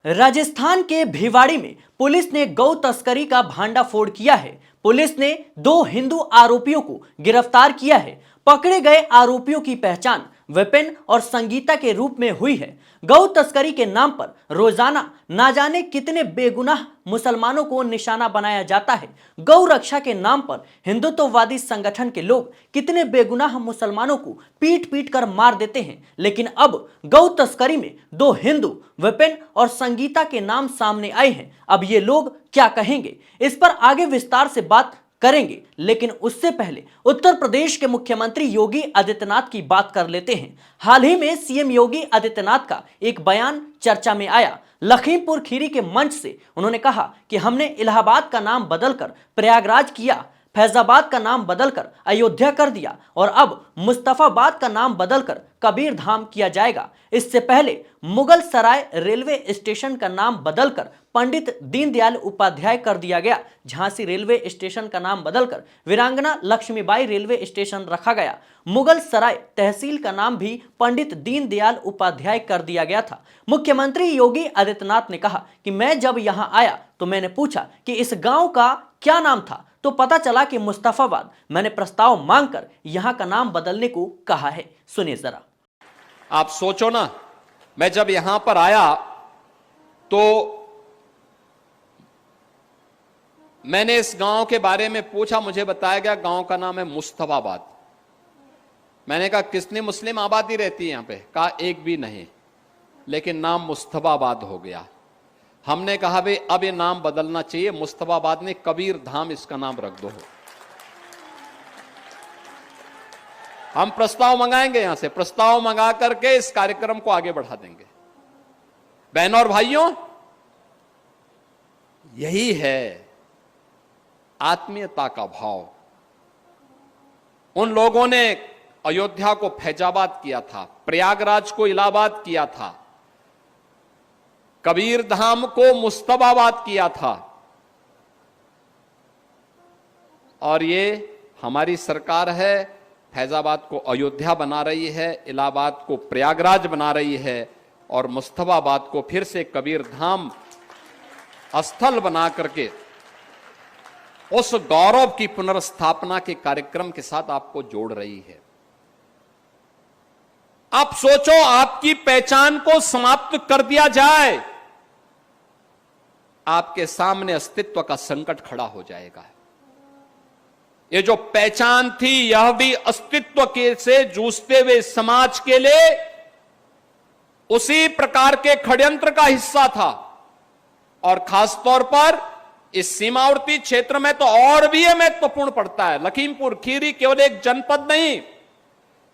राजस्थान के भिवाड़ी में पुलिस ने गौ तस्करी का भांडाफोड़ किया है। पुलिस ने 2 हिंदू आरोपियों को गिरफ्तार किया है। पकड़े गए आरोपियों की पहचान विपिन और संगीता के रूप में हुई है। गौ तस्करी के नाम पर रोजाना ना जाने कितने बेगुनाह मुसलमानों को निशाना बनाया जाता है। गौ रक्षा के नाम पर हिंदुत्ववादी संगठन के लोग कितने बेगुनाह मुसलमानों को पीट पीट कर मार देते हैं। लेकिन अब गौ तस्करी में 2 हिंदू विपिन और संगीता के नाम सामने आए हैं। अब ये लोग क्या कहेंगे, इस पर आगे विस्तार से बात करेंगे। लेकिन उससे पहले उत्तर प्रदेश के मुख्यमंत्री योगी आदित्यनाथ की बात कर लेते हैं। हाल ही में सीएम योगी आदित्यनाथ का एक बयान चर्चा में आया। लखीमपुर खीरी के मंच से उन्होंने कहा कि हमने इलाहाबाद का नाम बदलकर प्रयागराज किया, फैजाबाद का नाम बदलकर अयोध्या कर दिया और अब मुस्तफाबाद का नाम बदलकर कबीर धाम किया जाएगा। इससे पहले मुगल सराय रेलवे स्टेशन का नाम बदलकर पंडित दीनदयाल उपाध्याय कर दिया गया। झांसी रेलवे स्टेशन का नाम बदलकर वीरांगना लक्ष्मीबाई रेलवे स्टेशन रखा गया। मुगल सराय तहसील का नाम भी पंडित दीनदयाल उपाध्याय कर दिया गया था। मुख्यमंत्री योगी आदित्यनाथ ने कहा कि मैं जब यहां आया तो मैंने पूछा कि इस गांव का क्या नाम था, तो पता चला कि मुस्तफाबाद। मैंने प्रस्ताव मांगकर यहां का नाम बदलने को कहा है। सुनिए जरा। आप सोचो ना, मैं जब यहां पर आया तो मैंने इस गांव के बारे में पूछा, मुझे बताया गया गांव का नाम है मुस्तफाबाद। मैंने कहा कितनी मुस्लिम आबादी रहती है यहां पे? कहा एक भी नहीं, लेकिन नाम मुस्तफाबाद हो गया। हमने कहा भाई अब ये नाम बदलना चाहिए, मुस्तफाबाद ने कबीर धाम इसका नाम रख दो। हम प्रस्ताव मंगाएंगे, यहां से प्रस्ताव मंगा करके इस कार्यक्रम को आगे बढ़ा देंगे। बहनों और भाइयों, यही है आत्मीयता का भाव। उन लोगों ने अयोध्या को फैजाबाद किया था, प्रयागराज को इलाहाबाद किया था, कबीर धाम को मुस्तफाबाद किया था। और ये हमारी सरकार है, फैजाबाद को अयोध्या बना रही है, इलाहाबाद को प्रयागराज बना रही है और मुस्तफाबाद को फिर से कबीर धाम स्थल बना करके उस गौरव की पुनर्स्थापना के कार्यक्रम के साथ आपको जोड़ रही है। आप सोचो, आपकी पहचान को समाप्त कर दिया जाए, आपके सामने अस्तित्व का संकट खड़ा हो जाएगा। ये जो पहचान थी, यह भी अस्तित्व के से जूझते हुए समाज के लिए उसी प्रकार के षड्यंत्र का हिस्सा था। और खासतौर पर इस सीमावर्ती क्षेत्र में तो और भी यह महत्वपूर्ण पड़ता है। लखीमपुर खीरी केवल एक जनपद नहीं,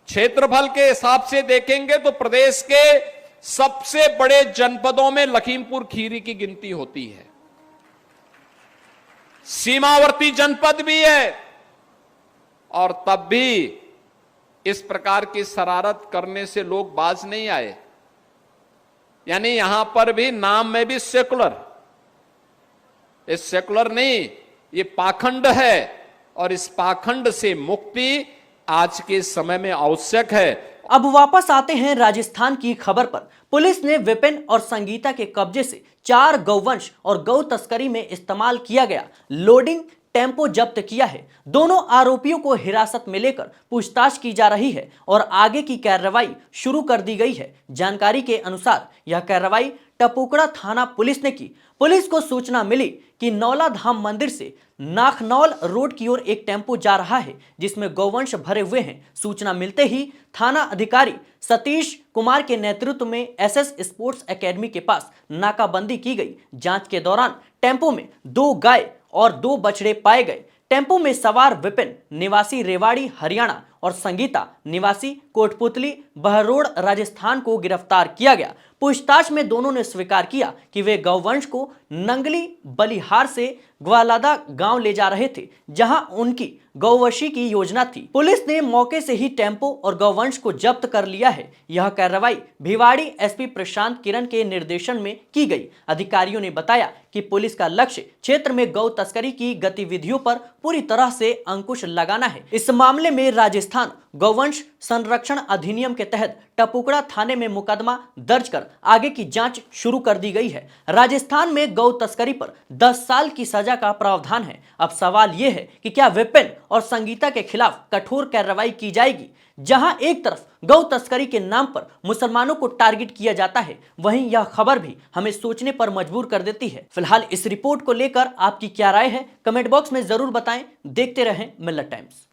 क्षेत्रफल के हिसाब से देखेंगे तो प्रदेश के सबसे बड़े जनपदों में लखीमपुर खीरी की गिनती होती है। सीमावर्ती जनपद भी है और तब भी इस प्रकार की शरारत करने से लोग बाज नहीं आए। यानी यहां पर भी नाम में भी सेकुलर, ये सेकुलर नहीं, ये पाखंड है और इस पाखंड से मुक्ति आज के समय में आवश्यक है। अब वापस आते हैं राजस्थान की खबर पर। पुलिस ने विपिन और संगीता के कब्जे से 4 गौवंश और गौ तस्करी में इस्तेमाल किया गया लोडिंग टेम्पो जब्त किया है। दोनों आरोपियों को हिरासत में लेकर पूछताछ की जा रही है और आगे की कार्रवाई शुरू कर दी गई है। जानकारी के अनुसार यह कार्रवाई टपुकड़ा थाना पुलिस ने की। पुलिस को सूचना मिली कि नौला धाम मंदिर से नाखनौल रोड की ओर एक टेम्पो जा रहा है जिसमें गौवंश भरे हुए हैं। सूचना मिलते ही थाना अधिकारी सतीश कुमार के नेतृत्व में एसएस स्पोर्ट्स एकेडमी के पास नाकाबंदी की गई। जांच के दौरान टेम्पो में 2 गाय और 2 बछड़े पाए गए। टेम्पो में सवार विपिन निवासी रेवाड़ी हरियाणा और संगीता निवासी कोटपुतली बहरोड राजस्थान को गिरफ्तार किया गया। पूछताछ में दोनों ने स्वीकार किया कि वे गौवंश को नंगली बलिहार से ग्वालादा गांव ले जा रहे थे, जहां उनकी गौवशी की योजना थी। पुलिस ने मौके से ही टेम्पो और गौवंश को जब्त कर लिया है। यह कार्रवाई भिवाड़ी एसपी प्रशांत किरण के निर्देशन में की गई। अधिकारियों ने बताया कि पुलिस का लक्ष्य क्षेत्र में गौ तस्करी की गतिविधियों पर पूरी तरह से अंकुश लगाना है। इस मामले में राजस्थान राजस्थान गौवंश संरक्षण अधिनियम के तहत टपुकड़ा थाने में मुकदमा दर्ज कर आगे की जांच शुरू कर दी गई है। राजस्थान में गौ तस्करी पर 10 साल की सजा का प्रावधान है। अब सवाल यह है कि क्या विपिन और संगीता के खिलाफ कठोर कार्रवाई की जाएगी। जहां एक तरफ गौ तस्करी के नाम पर मुसलमानों को टारगेट किया जाता है, वहीं यह खबर भी हमें सोचने पर मजबूर कर देती है। फिलहाल इस रिपोर्ट को लेकर आपकी क्या राय है, कमेंट बॉक्स में जरूर बताएं। देखते रहें मिल्लत टाइम्स।